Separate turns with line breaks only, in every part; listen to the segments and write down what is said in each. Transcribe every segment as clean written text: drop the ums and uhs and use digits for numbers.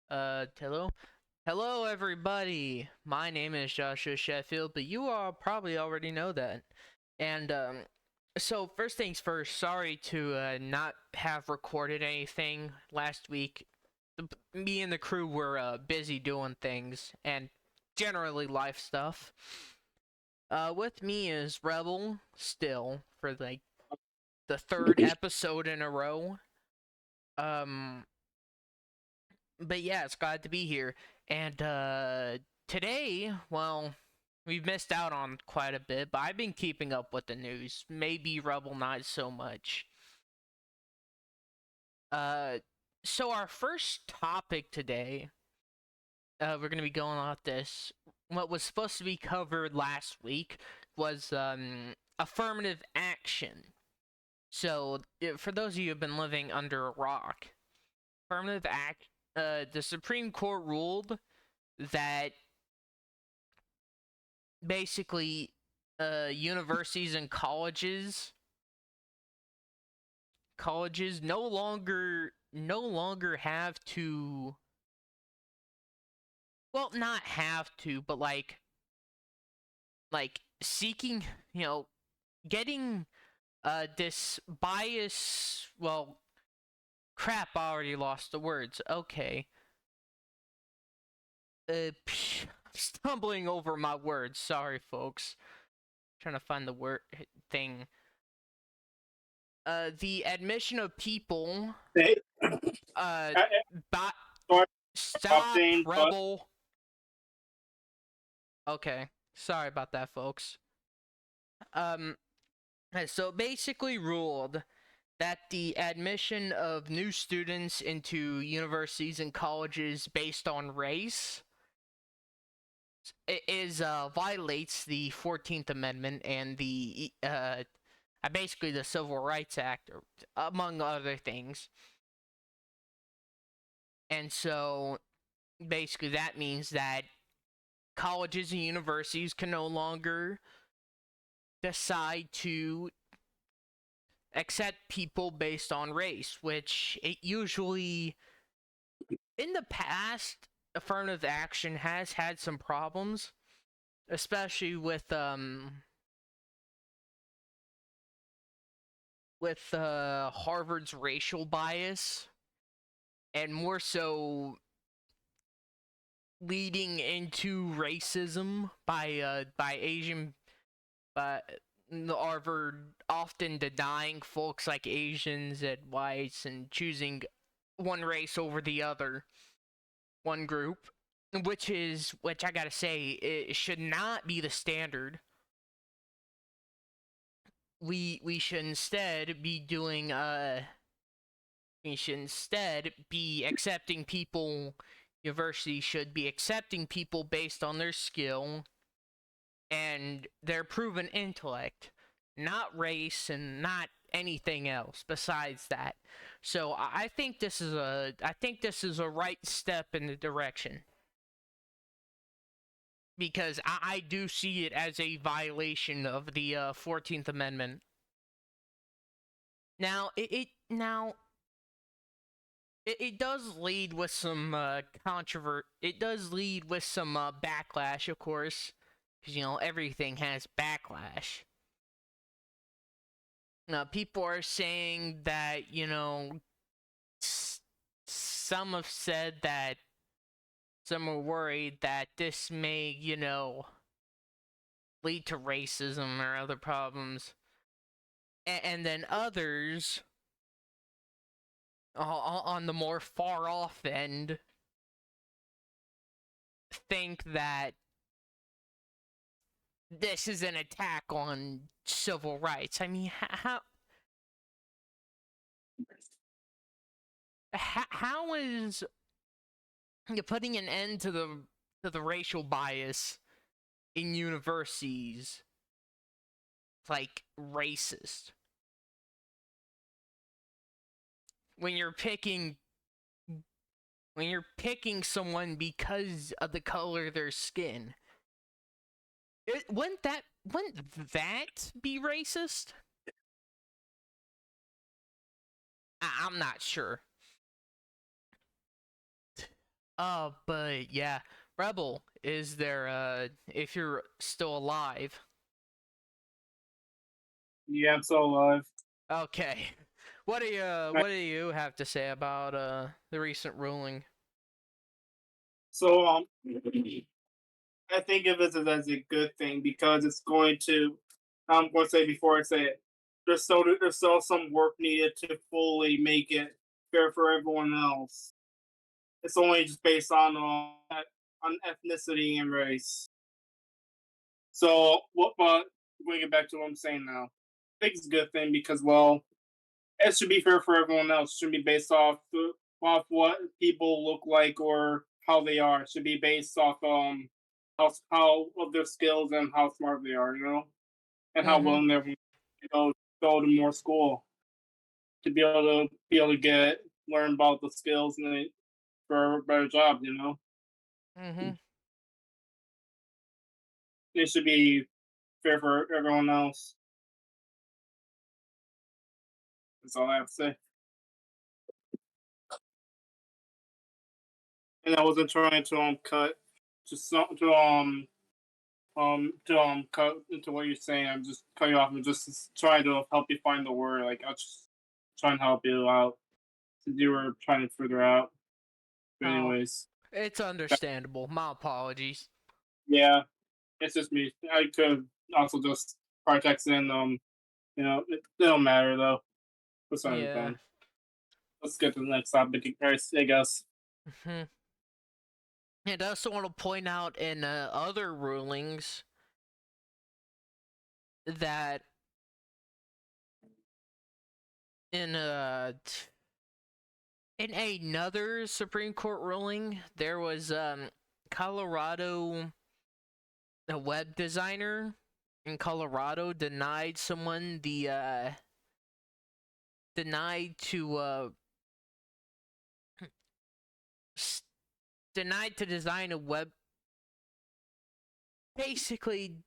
Hello? Hello, everybody! My name is Joshua Sheffield, but you all probably already know that. And, so first things first, sorry to, not have recorded anything last week. Me and the crew were, busy doing things, and generally life stuff. With me is Rebel, still, for, like, the third episode in a row. Um, but yeah, it's glad to be here. And today, well, we've missed out on quite a bit, but I've been keeping up with the news. Maybe Rebel not so much. Uh, so our first topic today, we're gonna be going off this. What was supposed to be covered last week was affirmative action. So, for those of you who've been living under a rock, affirmative act. The Supreme Court ruled that basically universities and colleges no longer have to, well, not have to, but like seeking, getting this bias, well, crap, I already lost the words. Okay. Stumbling over my words. Sorry, folks. Trying to find the word thing. The admission of people.
Hey,
Uh,
sorry for
stop,
interrupting, but
rebel. Okay, sorry about that, folks. Um, so basically ruled that the admission of new students into universities and colleges based on race is violates the 14th Amendment and the basically the Civil Rights Act, among other things. And so basically that means that colleges and universities can no longer decide to accept people based on race, which it usually, in the past, affirmative action has had some problems, especially with Harvard's racial bias, and more so leading into racism by Asian, by Harvard often denying folks like Asians and whites and choosing one race over the other, one group, which I gotta say, it should not be the standard. We should instead be doing we should instead be accepting people. University should be accepting people based on their skill and their proven intellect, not race and not anything else besides that. So I think this is a right step in the direction, because I do see it as a violation of the 14th Amendment. Now it does lead with some It does lead with some backlash, of course, because everything has backlash. Now people are saying that some have said that some are worried that this may lead to racism or other problems, and then others on the more far off end think that this is an attack on civil rights. I mean, how is putting an end to the racial bias in universities like racist when you're picking someone because of the color of their skin? Wouldn't that be racist? I'm not sure. But yeah, Rebel, is there if you're still alive?
Yeah, I'm still alive.
Okay. What do you have to say about the recent ruling?
So I think of it as a good thing because it's going to. I'm going to say before I say it, there's still some work needed to fully make it fair for everyone else. It's only just based on ethnicity and race. So what? But bring it back to what I'm saying now. I think it's a good thing because it should be fair for everyone else. It shouldn't be based off what people look like or how they are. It should be based off how of their skills and how smart they are, and how
Mm-hmm.
willing they're go to more school to be able to get learn about the skills and for a better job.
Mm-hmm.
It should be fair for everyone else. That's all I have to say. And I wasn't trying to cut just cut into what you're saying. I'm just cutting you off. I'm just trying to help you find the word. Like I'll just try and help you out since you were trying to figure out. But
Oh,
anyways,
it's understandable. My apologies.
yeah, it's just me. I could also just part text in. It don't matter though. What's on
Yeah.
then? Let's get to the next topic, I guess.
Mm-hmm. And I also want to point out in other rulings that in in another Supreme Court ruling, there was Colorado, a web designer in Colorado denied someone the denied to s- denied to design a web, basically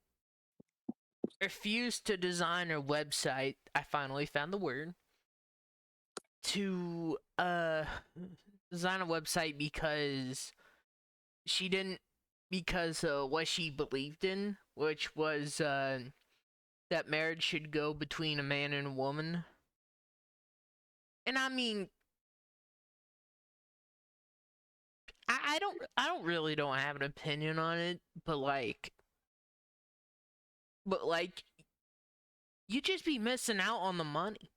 refused to design a website. I finally found the word to design a website because she didn't because what she believed in, which was that marriage should go between a man and a woman. And I mean, I don't really don't have an opinion on it, but like you just be missing out on the money.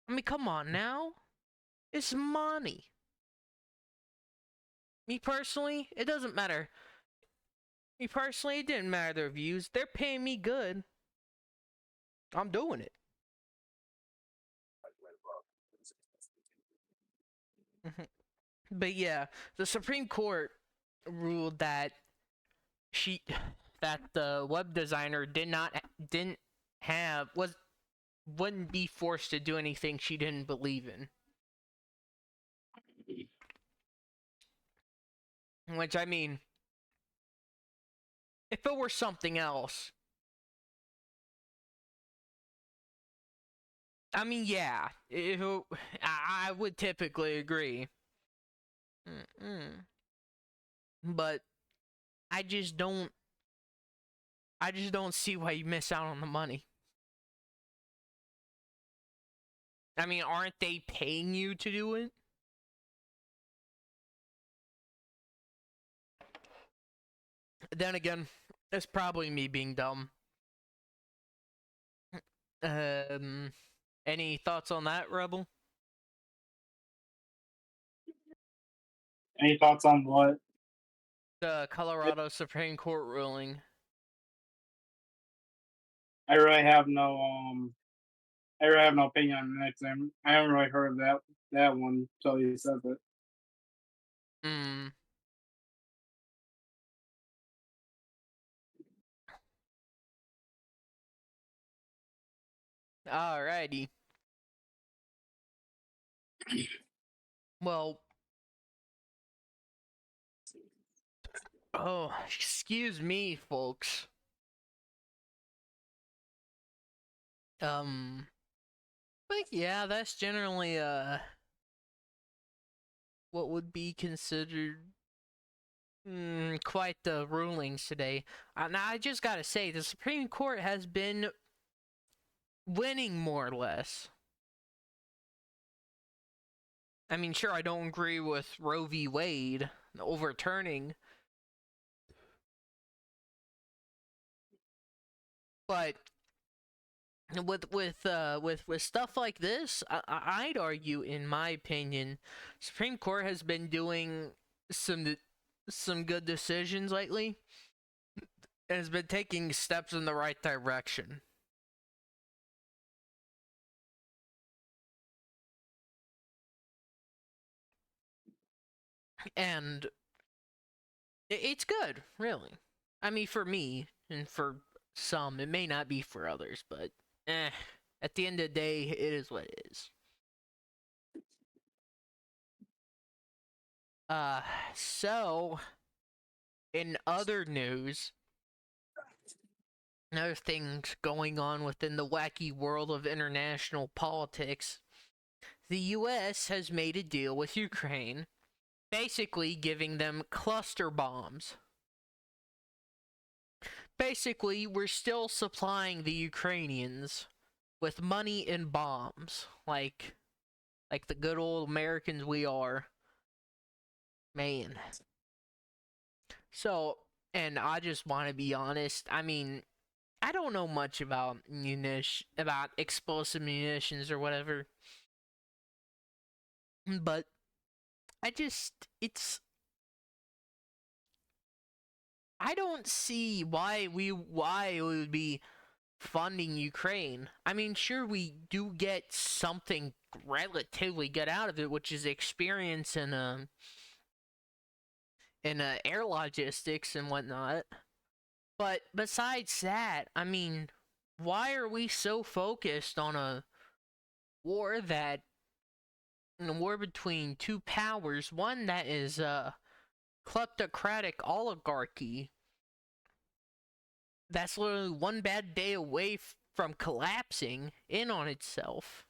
I mean, come on now. It's money. Me personally, it doesn't matter. Me personally, it didn't matter their views. They're paying me good. I'm doing it. But yeah, the Supreme Court ruled that she that the web designer didn't have was wouldn't be forced to do anything she didn't believe in. Which I mean, if it were something else, I mean, yeah, I would typically agree. Mm-mm. But I just don't. I just don't see why you miss out on the money. I mean, aren't they paying you to do it? Then again, it's probably me being dumb. Um, any thoughts on that, Rebel?
Any thoughts on what?
The Colorado Supreme Court ruling.
I really have no I really have no opinion on the next time. I haven't really heard of that one until you said it.
Hmm. Alrighty. Well, oh, excuse me, folks. Um, but yeah, that's generally what would be considered quite the rulings today. Now, I just gotta say, the Supreme Court has been winning more or less. I mean, sure, I don't agree with Roe v. Wade overturning, but with stuff like this, I'd argue, in my opinion, Supreme Court has been doing some good decisions lately, and has been taking steps in the right direction. And it's good, really. I mean, for me, and for some, it may not be for others, but at the end of the day, it is what it is. Uh, so, in other news, other things going on within the wacky world of international politics, the US has made a deal with Ukraine, basically giving them cluster bombs. Basically, we're still supplying the Ukrainians with money and bombs, like the good old Americans we are. Man. So, and I just want to be honest, I mean, I don't know much about about explosive munitions or whatever. But I don't see why we would be funding Ukraine. I mean, sure, we do get something relatively good out of it, which is experience in air logistics and whatnot. But besides that, I mean, why are we so focused on a war between two powers? One that is a kleptocratic oligarchy that's literally one bad day away from collapsing in on itself.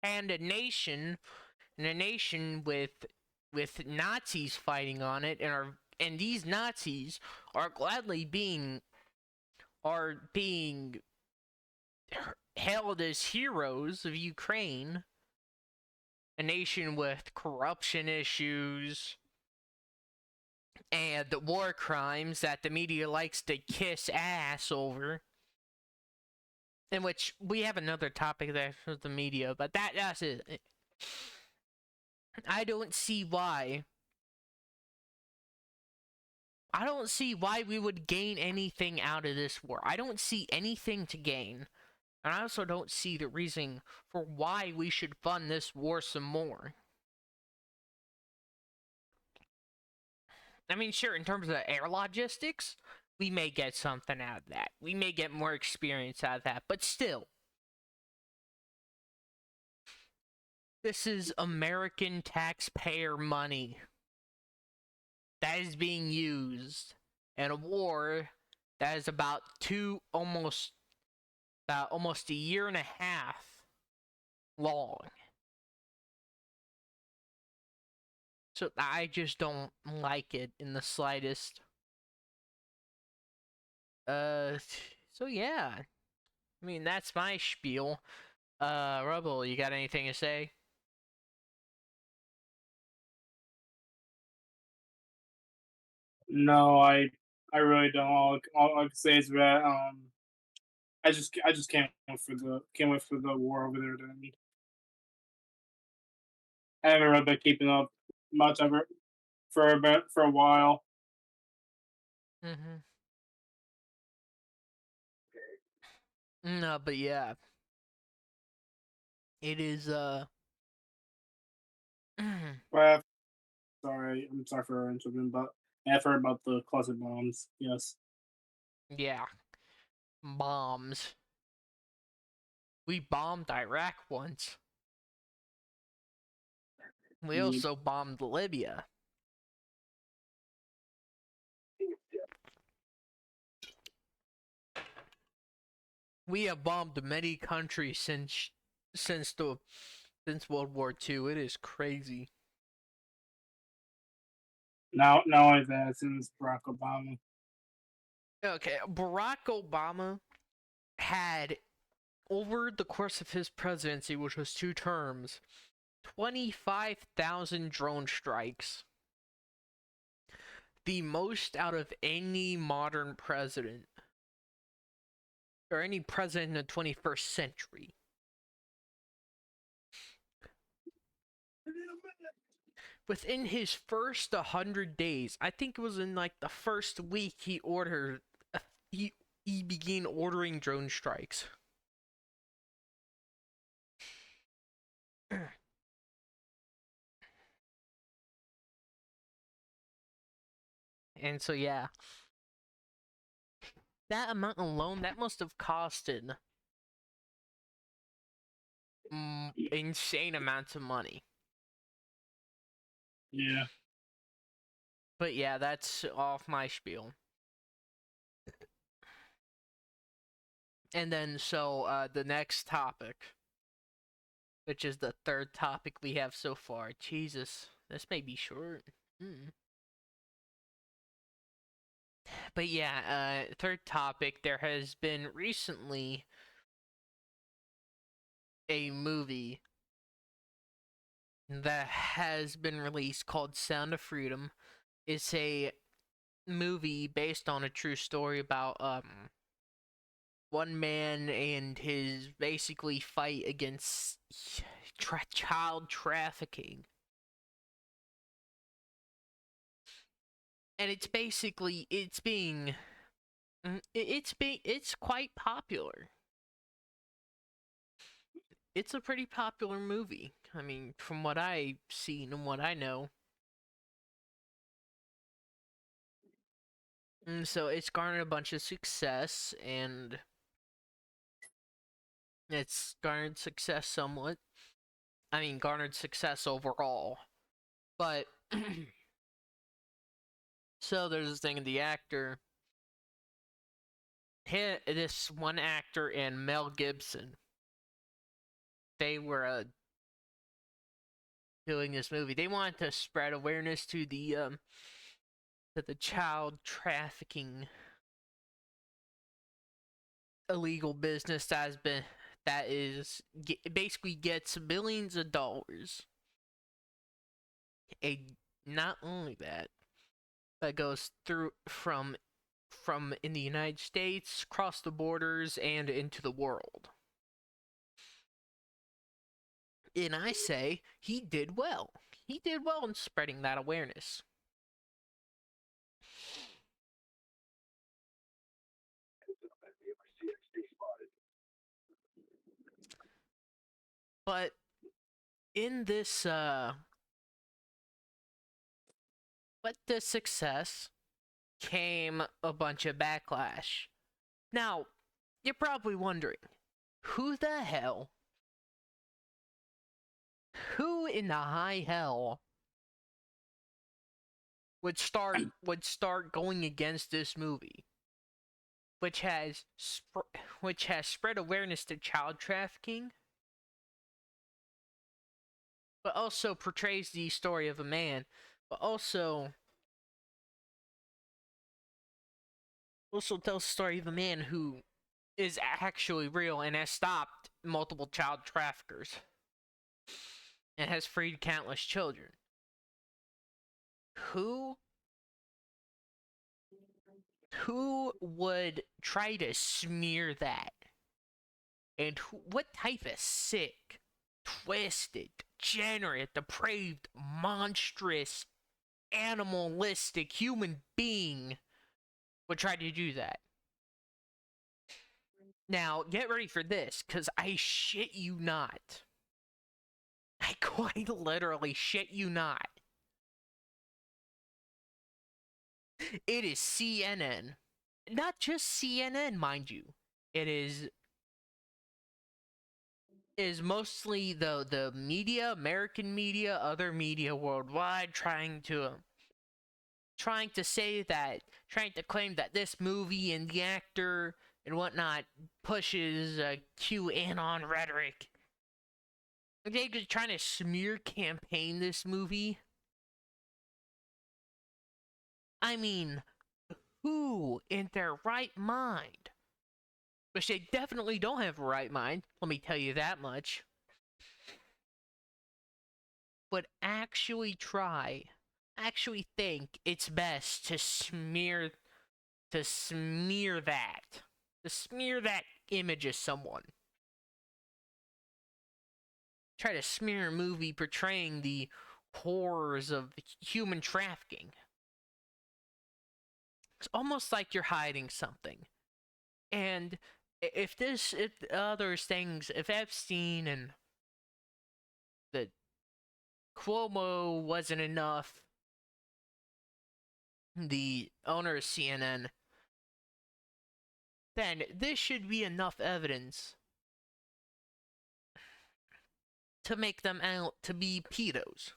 And a nation with Nazis fighting on it, and these Nazis are gladly being hailed as heroes of Ukraine, a nation with corruption issues and war crimes that the media likes to kiss ass over. In which we have another topic there for the media, but that's it. I don't see why we would gain anything out of this war. I don't see anything to gain. And I also don't see the reason for why we should fund this war some more. I mean, sure, in terms of air logistics, we may get something out of that. We may get more experience out of that. But still, this is American taxpayer money that is being used in a war that is about almost a year and a half long. So I just don't like it in the slightest. So yeah. I mean, that's my spiel. Rubble, you got anything to say?
No, I really don't. All I can say is that I just can't wait for the war over there to end. I haven't really been keeping up much of it for a while.
Mm-hmm. No, but yeah. It is,
But I'm sorry for interrupting, but I've heard about the cluster bombs. Yes.
yeah. Bombs. We bombed Iraq once. We
Mm.
also bombed Libya. We have bombed many countries since World War II. It is crazy.
Now, not only that, since Barack Obama.
Okay, Barack Obama had, over the course of his presidency, which was 2 terms, 25,000 drone strikes. The most out of any modern president. Or any president in the 21st century. Within his first 100 days, I think it was in like the first week, he began ordering drone strikes. And so yeah, that amount alone, that must have costed insane amounts of money.
Yeah.
But yeah, that's off my spiel. And then so the next topic, which is the third topic we have so far. Jesus, this may be short. But yeah, third topic, there has been recently a movie that has been released called Sound of Freedom. It's a movie based on a true story about one man and his basically fight against child trafficking. And it's basically it's quite popular. It's a pretty popular movie. I mean, from what I've seen and what I know. And so it's garnered a bunch of success, and it's garnered success somewhat. I mean, garnered success overall. But, so there's this thing, the actor, this one actor and Mel Gibson, they were doing this movie. They wanted to spread awareness to the child trafficking illegal business basically gets billions of dollars. Not only that, but goes through from in the United States, across the borders, and into the world. And I say he did well. He did well in spreading that awareness. But in this with this success came a bunch of backlash. Now, you're probably wondering, who in the high hell would start going against this movie, which has spread awareness to child trafficking, but also portrays the story of a man, but also tells the story of a man who is actually real and has stopped multiple child traffickers and has freed countless children. Who would try to smear that? And what type of sick, twisted, degenerate, depraved, monstrous, animalistic human being would try to do that? Now, get ready for this, because I shit you not. I quite literally shit you not. It is CNN. Not just CNN, mind you. It is mostly the media, American media, other media worldwide, trying to claim that this movie and the actor and whatnot pushes QAnon rhetoric. They're just trying to smear campaign this movie. I mean, who in their right mind, which they definitely don't have a right mind, let me tell you that much, would actually think it's best to smear that image of someone. Try to smear a movie portraying the horrors of human trafficking. It's almost like you're hiding something. And if others things, if Epstein and the Cuomo wasn't enough, the owner of CNN, then this should be enough evidence to make them out to be pedos.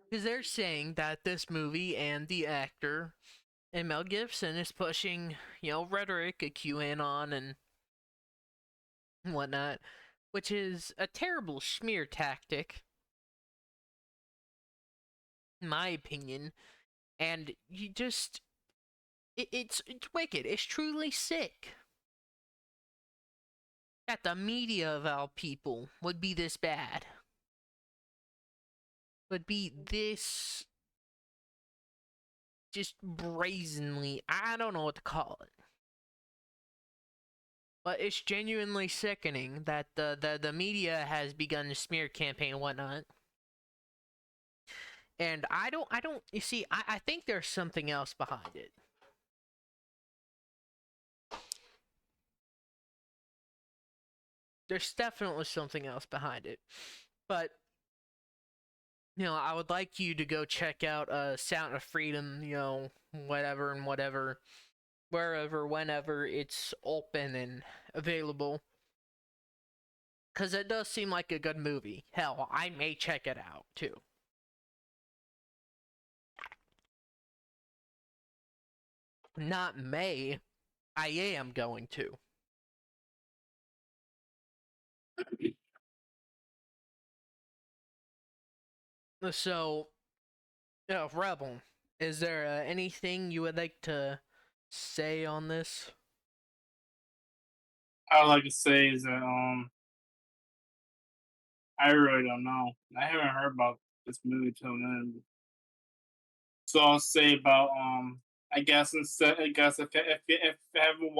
Because they're saying that this movie and the actor and Mel Gibson is pushing, rhetoric, a QAnon and whatnot, which is a terrible smear tactic, in my opinion. And you just, it's wicked. It's truly sick that the media of our people would be this bad, would be this just brazenly, I don't know what to call it. But it's genuinely sickening that the media has begun a smear campaign and whatnot. And you see, I think there's something else behind it. There's definitely something else behind it. But, I would like you to go check out Sound of Freedom, whatever and whatever, wherever, whenever it's open and available. Because it does seem like a good movie. Hell, I may check it out, too. Not may, I am going to. So, Rebel, is there anything you would like to say on this?
All I like to say is that I really don't know. I haven't heard about this movie till then. So I'll say about I guess instead I guess if you haven't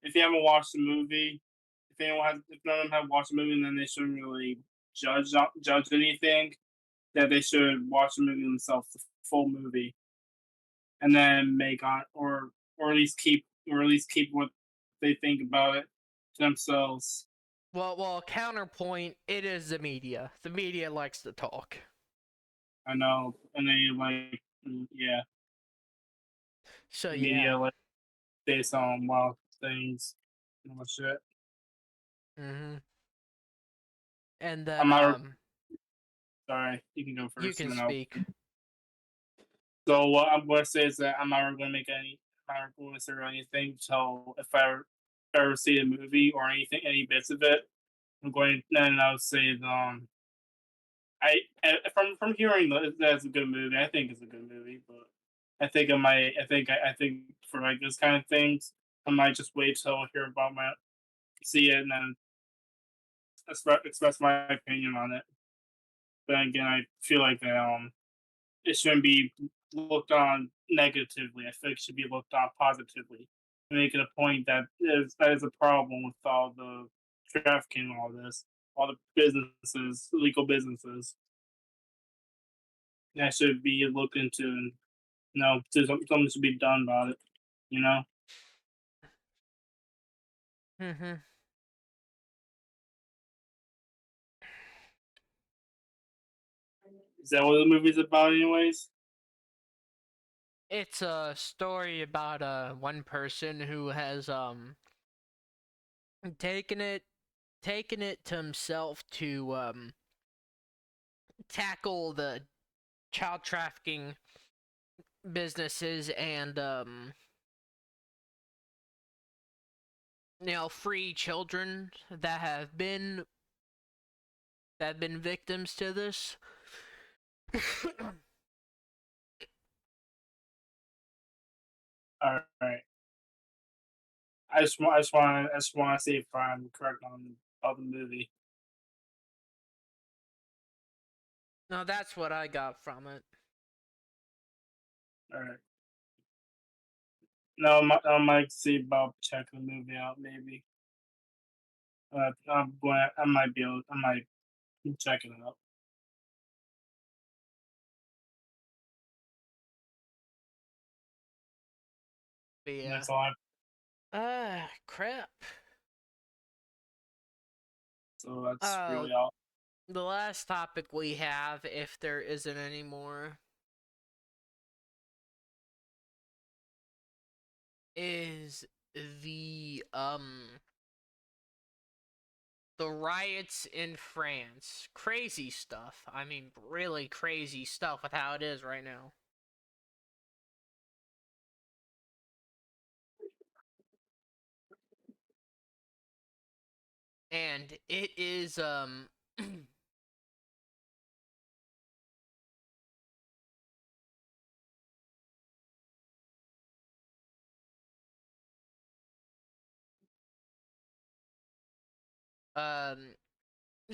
if you haven't watched the movie, if none of them have watched the movie, then they shouldn't really judge anything. That they should watch the movie themselves, the full movie, and then make on or at least keep what they think about it to themselves.
Well, counterpoint, it is the media. The media likes to talk.
I know, and they yeah,
So,
the
yeah.
media like say some wild things and all shit.
Mm-hmm. And
I'm
then,
not sorry. You can go
you
first,
can
and then I'll.
speak.
So what I'm going to say is that I'm not going to make any. I'm not going to say anything until if I ever see a movie or anything, any bits of it. I'm going. Then I'll say from hearing that it's a good movie. I think it's a good movie, but I think I might. I think for like this kind of things, I might just wait till I hear about my see it and then express my opinion on it. But again, I feel like that it shouldn't be looked on negatively. I feel like it should be looked on positively. Making a point that is a problem with all the trafficking and all this, all the businesses, illegal businesses. That should be looked into and something should be done about it. You know?
Mm-hmm.
Is that what the movie's about anyways?
It's a story about one person who has taken it to himself to tackle the child trafficking businesses and free children that have been victims to this.
All right. I just want to see if I'm correct on the movie.
No, that's what I got from it.
All right. No, I might see about checking the movie out. Maybe. I'm going. I might be able. I might check it out.
But yeah.
That's all.
Crap.
So that's
Uh,
really all.
the last topic we have, if there isn't any more, is the the riots in France. Crazy stuff. I mean, really crazy stuff with how it is right now. And it is um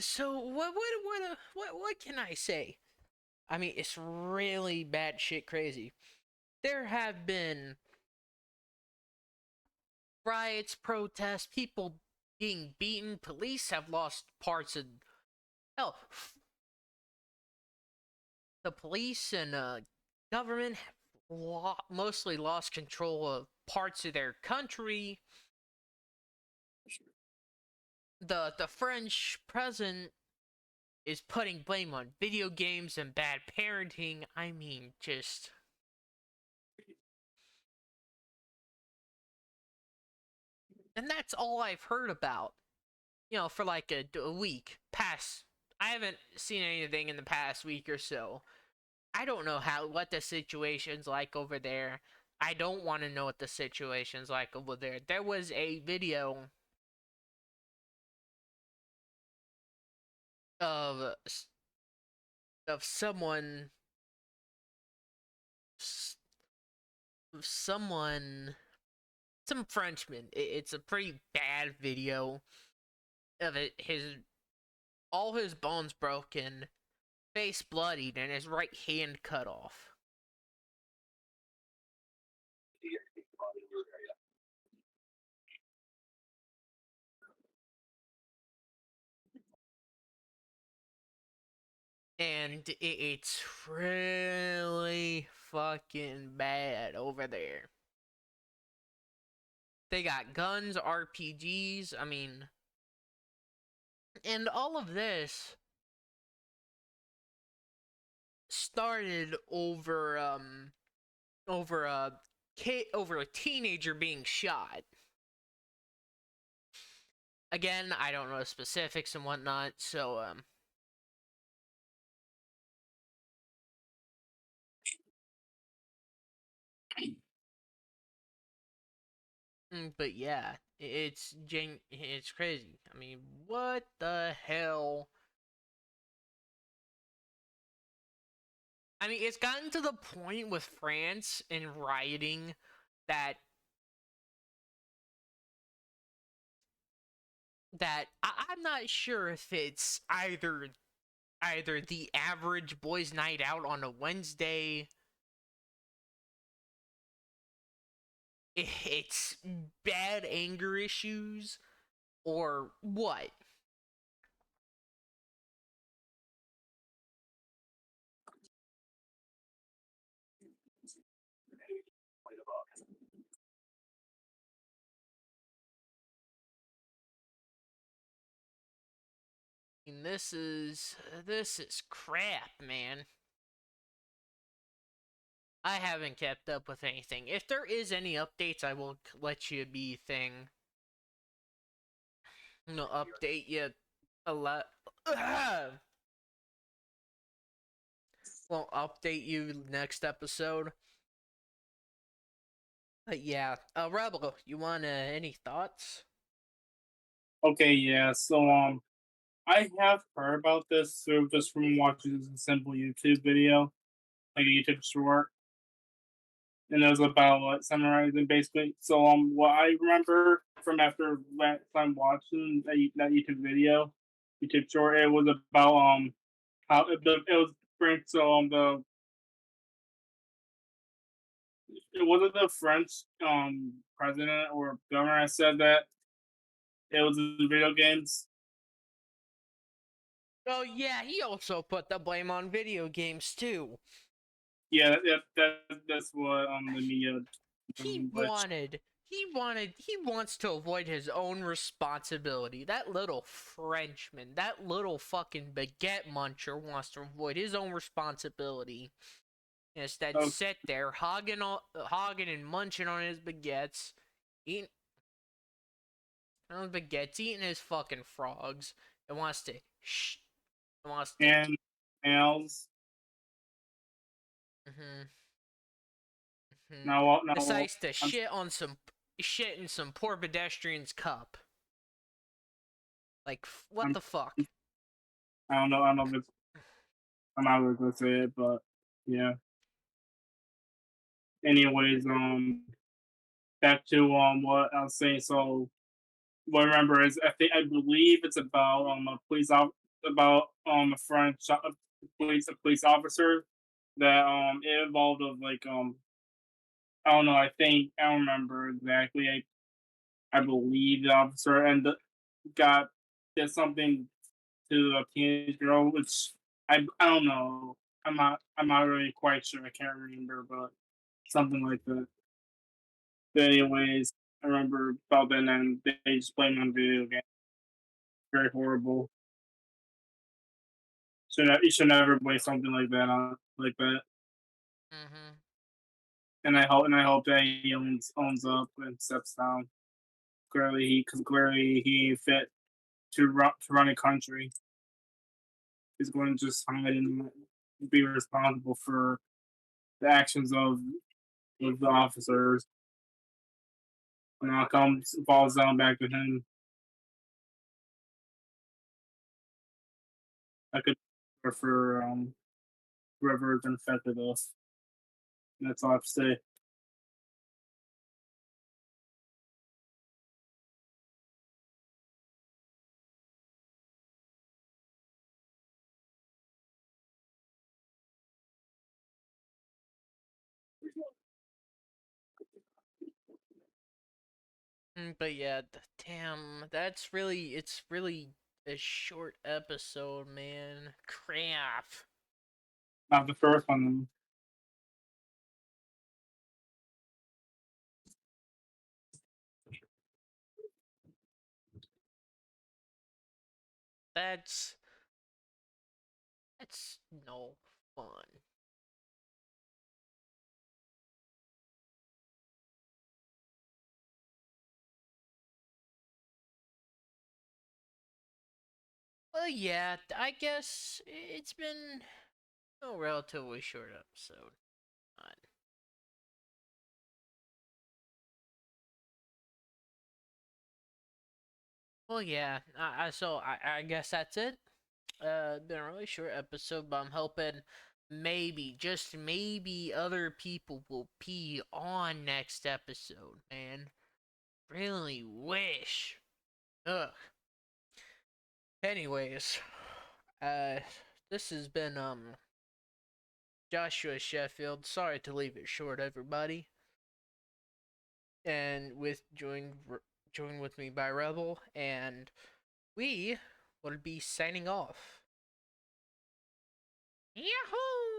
so what can I say? I mean, it's really bad shit crazy. There have been riots, protests, people being beaten, police have lost parts of hell. The police and government have mostly lost control of parts of their country. The French president is putting blame on video games and bad parenting. I mean, just and that's all I've heard about. For like a week past. I haven't seen anything in the past week or so. I don't know what the situation's like over there. I don't want to know what the situation's like over there. There was a video of of someone someone some Frenchman. It's a pretty bad video of it. All his bones broken, face bloodied, and his right hand cut off. And it's really fucking bad over there. They got guns, RPGs, I mean, and all of this started over a over a teenager being shot. Again, I don't know the specifics and whatnot, so but yeah, it's crazy. I mean, what the hell? I mean, it's gotten to the point with France and rioting that I'm not sure if it's either the average boys' night out on a Wednesday. It's bad anger issues or what? I mean, this is crap, man. I haven't kept up with anything. If there is any updates, I will let you be thing. No update you a lot. We'll update you next episode. But yeah, Rebel, you want any thoughts?
Okay, yeah. So I have heard about this through just from watching a simple YouTube video, like a YouTube short, and it was about like summarizing basically. So what I remember from after last time watching that YouTube video, YouTube short, it was about how it was so it wasn't the French president or governor that said that it was the video games.
Oh yeah, he also put the blame on video games too.
Yeah, that's what the media,
He
which
wanted, he wants to avoid his own responsibility. That little Frenchman, that little fucking baguette muncher wants to avoid his own responsibility. Instead,
oh,
sit there hogging and munching on his baguettes, eating on baguettes, eating his fucking frogs, and wants to wants to.
and males.
Mm-hmm, mm-hmm.
Now
Decides to
I'm
shit in some poor pedestrian's cup. Like, what
I'm
the fuck?
I don't know if it's I'm not really gonna say it, but yeah. Anyways, back to what I was saying. So what I remember is I believe it's about about a police officer that it involved of like I don't know, I don't remember exactly. I believe the officer got did something to a teenage girl, which I don't know. I'm not really quite sure. I can't remember, but something like that. But anyways, I remember about then and they just playing on video game. Very horrible. You should never play something like that on like that.
Mm-hmm.
And I hope that he owns up and steps down. Clearly he ain't fit to run a country. He's going to just hide and be responsible for the actions of the officers. And now comes falls down back to him. I could for whoever infected us. And that's all I have to say.
But yeah, damn, it's really a short episode, man. Crap.
Not the first one.
That's that's no fun. Well, yeah, I guess it's been a relatively short episode. Well, yeah, I guess that's it. Been a really short episode, but I'm hoping maybe, just maybe, other people will pee on next episode, man. Really wish. Ugh. Anyways, uh, this has been, Joshua Sheffield. Sorry to leave it short, everybody. And joined with me by Rebel, and we will be signing off. Yahoo!